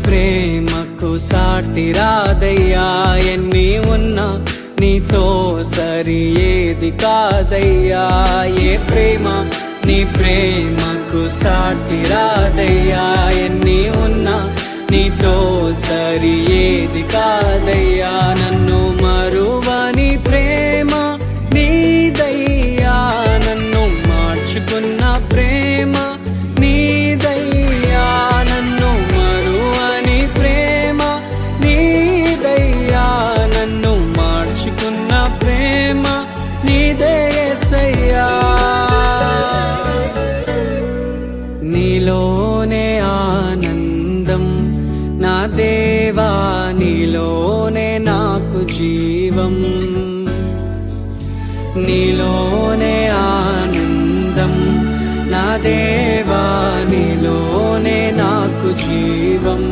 ప్రేమకు సాటి రాదయ్యా, ఎన్ని ఉన్నా నీతో సరి ఏది కాదయ్యా. ఏ ప్రేమ నీ ప్రేమకు సాటి రాదయ్యా, ఎన్ని ఉన్నా నీతో సరి ఏది కాదయ్యా. నన్ను మరువని ప్రేమ నీదయ్యా, నన్ను మార్చుకున్న ప్రేమ నీదయ్యా. నన్ను మరువని ప్రేమ నీదయ్యా, నన్ను మార్చుకున్న ప్రేమ నీదే యేసయ్యా. నీలోనే ఆనందం నా దేవా, నీలోనే నాకు జీవం. నీలోనే ఆనందం నా దేవా, నీలోనే నాకు జీవం.